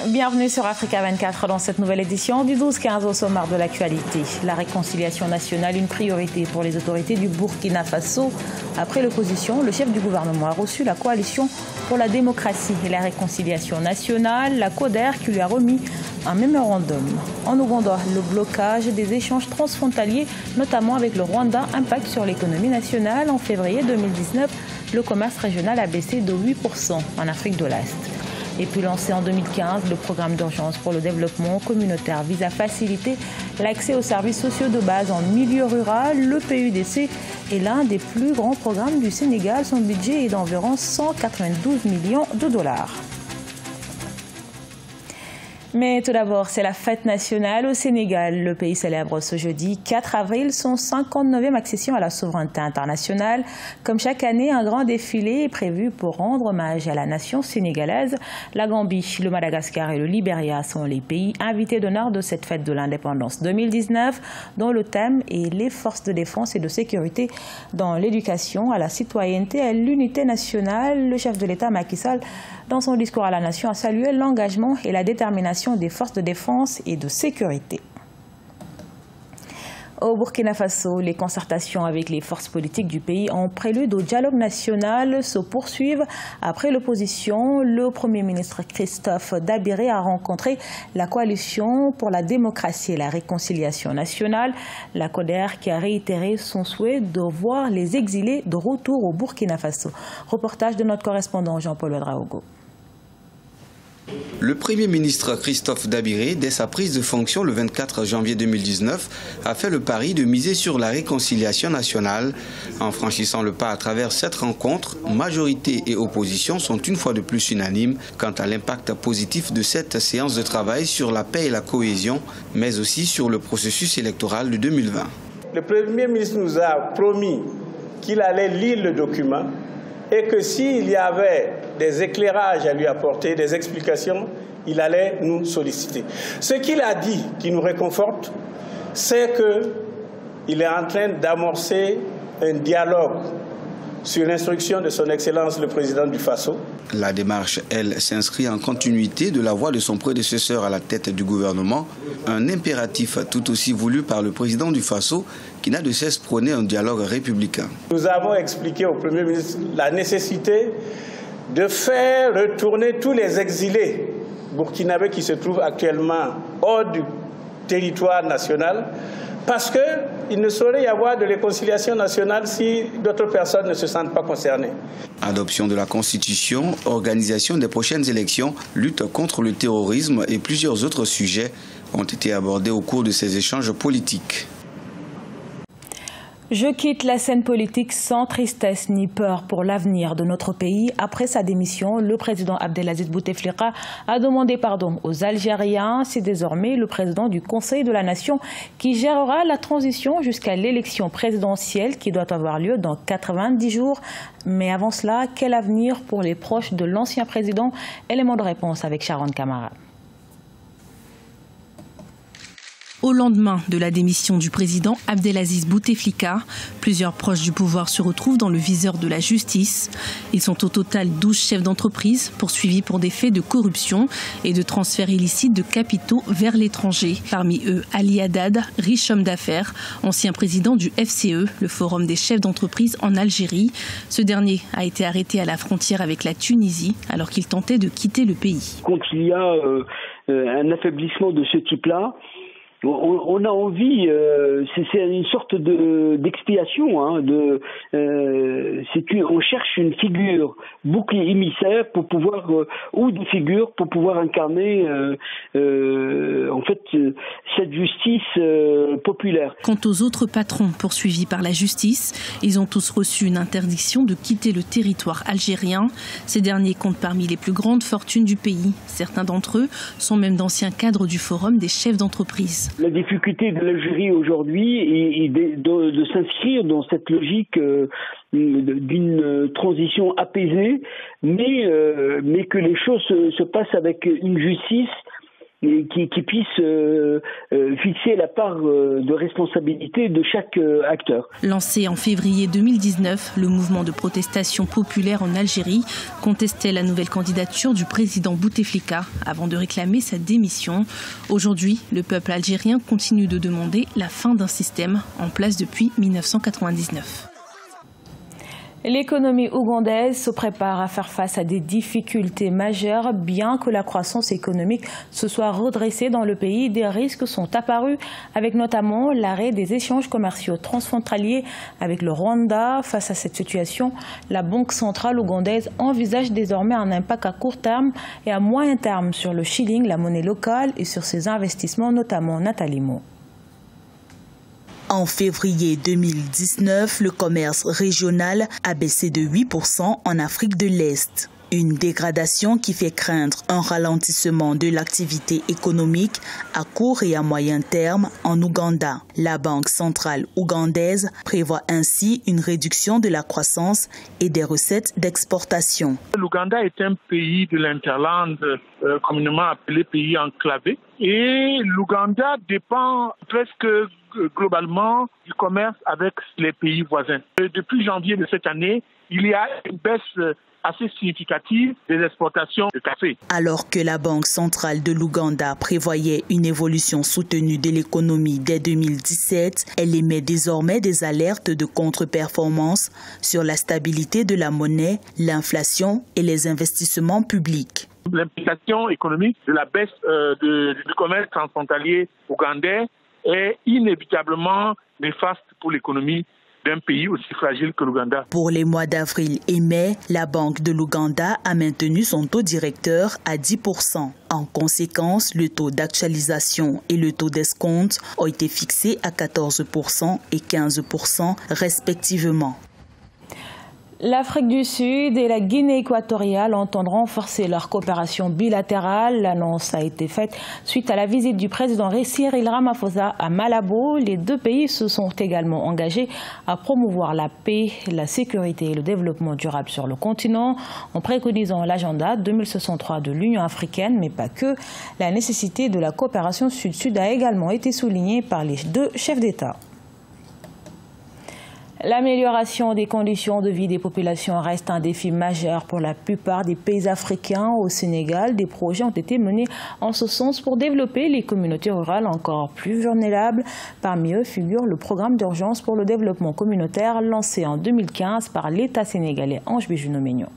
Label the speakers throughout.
Speaker 1: Bienvenue sur Africa 24 dans cette nouvelle édition du 12-15 au sommaire de l'actualité. La réconciliation nationale, une priorité pour les autorités du Burkina Faso. Après l'opposition, le chef du gouvernement a reçu la coalition pour la démocratie et la réconciliation nationale, la CODER, qui lui a remis un mémorandum. En Ouganda, le blocage des échanges transfrontaliers, notamment avec le Rwanda, impacte sur l'économie nationale. En février 2019, le commerce régional a baissé de 8% en Afrique de l'Est. Et puis lancé en 2015, le programme d'urgence pour le développement communautaire vise à faciliter l'accès aux services sociaux de base en milieu rural. Le PUDC est l'un des plus grands programmes du Sénégal. Son budget est d'environ 192 millions de dollars. Mais tout d'abord, c'est la fête nationale au Sénégal. Le pays célèbre ce jeudi 4 avril son 59e accession à la souveraineté internationale. Comme chaque année, un grand défilé est prévu pour rendre hommage à la nation sénégalaise. La Gambie, le Madagascar et le Libéria sont les pays invités d'honneur de cette fête de l'indépendance 2019, dont le thème est les forces de défense et de sécurité dans l'éducation, à la citoyenneté et à l'unité nationale. Le chef de l'État, Macky Sall, dans son discours à la nation, a salué l'engagement et la détermination des forces de défense et de sécurité. Au Burkina Faso, les concertations avec les forces politiques du pays en prélude au dialogue national se poursuivent. Après l'opposition, le Premier ministre Christophe Dabiré a rencontré la coalition pour la démocratie et la réconciliation nationale, la CODER, qui a réitéré son souhait de voir les exilés de retour au Burkina Faso. Reportage de notre correspondant Jean-Paul Ouedraogo.
Speaker 2: Le Premier ministre Christophe Dabiré, dès sa prise de fonction le 24 janvier 2019, a fait le pari de miser sur la réconciliation nationale. En franchissant le pas à travers cette rencontre, majorité et opposition sont une fois de plus unanimes quant à l'impact positif de cette séance de travail sur la paix et la cohésion, mais aussi sur le processus électoral de 2020.
Speaker 3: Le Premier ministre nous a promis qu'il allait lire le document et que s'il y avait des éclairages à lui apporter, des explications, il allait nous solliciter. Ce qu'il a dit, qui nous réconforte, c'est qu'il est en train d'amorcer un dialogue sur l'instruction de son Excellence le Président du Faso.
Speaker 2: La démarche, elle, s'inscrit en continuité de la voix de son prédécesseur à la tête du gouvernement, un impératif tout aussi voulu par le président du Faso, qui n'a de cesse prôné un dialogue républicain.
Speaker 3: Nous avons expliqué au Premier ministre la nécessité de faire retourner tous les exilés burkinabés qui se trouvent actuellement hors du territoire national, parce qu'il ne saurait y avoir de réconciliation nationale si d'autres personnes ne se sentent pas concernées.
Speaker 2: Adoption de la Constitution, organisation des prochaines élections, lutte contre le terrorisme et plusieurs autres sujets ont été abordés au cours de ces échanges politiques.
Speaker 1: Je quitte la scène politique sans tristesse ni peur pour l'avenir de notre pays. Après sa démission, le président Abdelaziz Bouteflika a demandé pardon aux Algériens. C'est désormais le président du Conseil de la Nation qui gérera la transition jusqu'à l'élection présidentielle qui doit avoir lieu dans 90 jours. Mais avant cela, quel avenir pour les proches de l'ancien président? Élément de réponse avec Sharon Kamara.
Speaker 4: Au lendemain de la démission du président Abdelaziz Bouteflika, plusieurs proches du pouvoir se retrouvent dans le viseur de la justice. Ils sont au total 12 chefs d'entreprise poursuivis pour des faits de corruption et de transfert illicite de capitaux vers l'étranger. Parmi eux, Ali Haddad, riche homme d'affaires, ancien président du FCE, le Forum des chefs d'entreprise en Algérie. Ce dernier a été arrêté à la frontière avec la Tunisie alors qu'il tentait de quitter le pays.
Speaker 5: Quand il y a un affaiblissement de ce type-là, on a envie, c'est une sorte d'expiation, hein, on cherche une figure bouclier émissaire pour pouvoir, ou des figures pour pouvoir incarner en fait cette justice populaire.
Speaker 4: Quant aux autres patrons poursuivis par la justice, ils ont tous reçu une interdiction de quitter le territoire algérien. Ces derniers comptent parmi les plus grandes fortunes du pays. Certains d'entre eux sont même d'anciens cadres du Forum des chefs d'entreprise.
Speaker 5: La difficulté de l'Algérie aujourd'hui est de s'inscrire dans cette logique d'une transition apaisée, mais que les choses se passent avec une justice qui puisse fixer la part de responsabilité de chaque acteur.
Speaker 4: Lancé en février 2019, le mouvement de protestation populaire en Algérie contestait la nouvelle candidature du président Bouteflika avant de réclamer sa démission. Aujourd'hui, le peuple algérien continue de demander la fin d'un système en place depuis 1999.
Speaker 1: L'économie ougandaise se prépare à faire face à des difficultés majeures. Bien que la croissance économique se soit redressée dans le pays, des risques sont apparus, avec notamment l'arrêt des échanges commerciaux transfrontaliers avec le Rwanda. Face à cette situation, la Banque centrale ougandaise envisage désormais un impact à court terme et à moyen terme sur le shilling, la monnaie locale, et sur ses investissements, notamment Nathalie Mo.
Speaker 6: En février 2019, le commerce régional a baissé de 8% en Afrique de l'Est. Une dégradation qui fait craindre un ralentissement de l'activité économique à court et à moyen terme en Ouganda. La Banque centrale ougandaise prévoit ainsi une réduction de la croissance et des recettes d'exportation.
Speaker 7: L'Ouganda est un pays de l'Interland, communément appelé pays enclavé. Et l'Ouganda dépend presque globalement du commerce avec les pays voisins. Depuis janvier de cette année, il y a une baisse assez significative des exportations de café.
Speaker 6: Alors que la Banque centrale de l'Ouganda prévoyait une évolution soutenue de l'économie dès 2017, elle émet désormais des alertes de contre-performance sur la stabilité de la monnaie, l'inflation et les investissements publics.
Speaker 7: L'implication économique de la baisse du commerce transfrontalier ougandais est inévitablement néfaste pour l'économie d'un pays aussi fragile que l'Ouganda.
Speaker 6: Pour les mois d'avril et mai, la Banque de l'Ouganda a maintenu son taux directeur à 10%. En conséquence, le taux d'actualisation et le taux d'escompte ont été fixés à 14% et 15% respectivement.
Speaker 1: L'Afrique du Sud et la Guinée équatoriale entendent renforcer leur coopération bilatérale. L'annonce a été faite suite à la visite du président Cyril Ramaphosa à Malabo. Les deux pays se sont également engagés à promouvoir la paix, la sécurité et le développement durable sur le continent, en préconisant l'agenda 2063 de l'Union africaine, mais pas que. La nécessité de la coopération sud-sud a également été soulignée par les deux chefs d'État. L'amélioration des conditions de vie des populations reste un défi majeur pour la plupart des pays africains. Au Sénégal, des projets ont été menés en ce sens pour développer les communautés rurales encore plus vulnérables. Parmi eux figure le programme d'urgence pour le développement communautaire lancé en 2015 par l'État sénégalais Ange Bijouno-Mignon.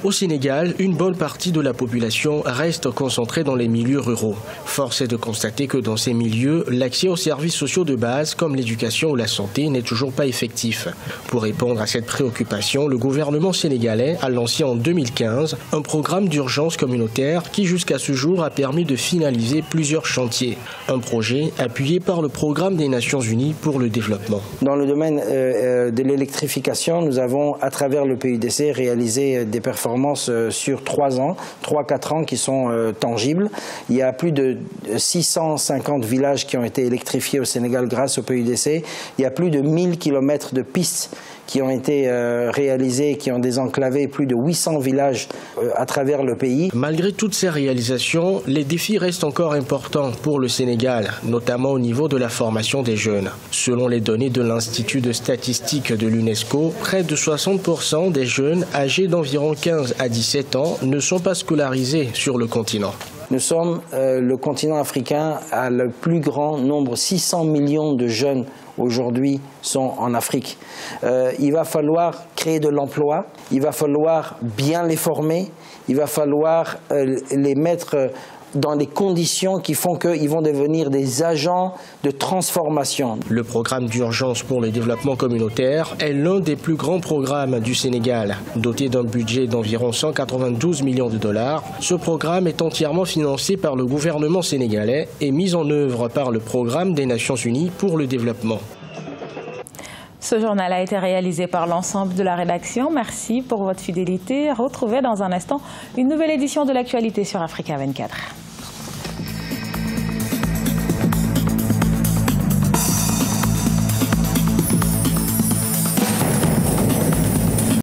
Speaker 8: Au Sénégal, une bonne partie de la population reste concentrée dans les milieux ruraux. Force est de constater que dans ces milieux, l'accès aux services sociaux de base comme l'éducation ou la santé n'est toujours pas effectif. Pour répondre à cette préoccupation, le gouvernement sénégalais a lancé en 2015 un programme d'urgence communautaire qui jusqu'à ce jour a permis de finaliser plusieurs chantiers. Un projet appuyé par le programme des Nations Unies pour le développement.
Speaker 9: Dans le domaine de l'électrification, nous avons à travers le PUDC réalisé des performances sur 3-4 ans qui sont tangibles. Il y a plus de 650 villages qui ont été électrifiés au Sénégal grâce au PUDC. Il y a plus de 1000 km de pistes qui ont été réalisées, qui ont désenclavé plus de 800 villages à travers le pays.
Speaker 8: Malgré toutes ces réalisations, les défis restent encore importants pour le Sénégal, notamment au niveau de la formation des jeunes. Selon les données de l'Institut de statistique de l'UNESCO, près de 60% des jeunes âgés d'environ 15 à 17 ans ne sont pas scolarisés sur le continent.
Speaker 9: Nous sommes le continent africain à le plus grand nombre, 600 millions de jeunes aujourd'hui sont en Afrique. Il va falloir créer de l'emploi, il va falloir bien les former, il va falloir les mettre dans les conditions qui font qu'ils vont devenir des agents de transformation.
Speaker 8: Le programme d'urgence pour le développement communautaire est l'un des plus grands programmes du Sénégal. Doté d'un budget d'environ 192 millions de dollars, ce programme est entièrement financé par le gouvernement sénégalais et mis en œuvre par le programme des Nations Unies pour le développement.
Speaker 1: Ce journal a été réalisé par l'ensemble de la rédaction. Merci pour votre fidélité. Retrouvez dans un instant une nouvelle édition de l'actualité sur Africa 24.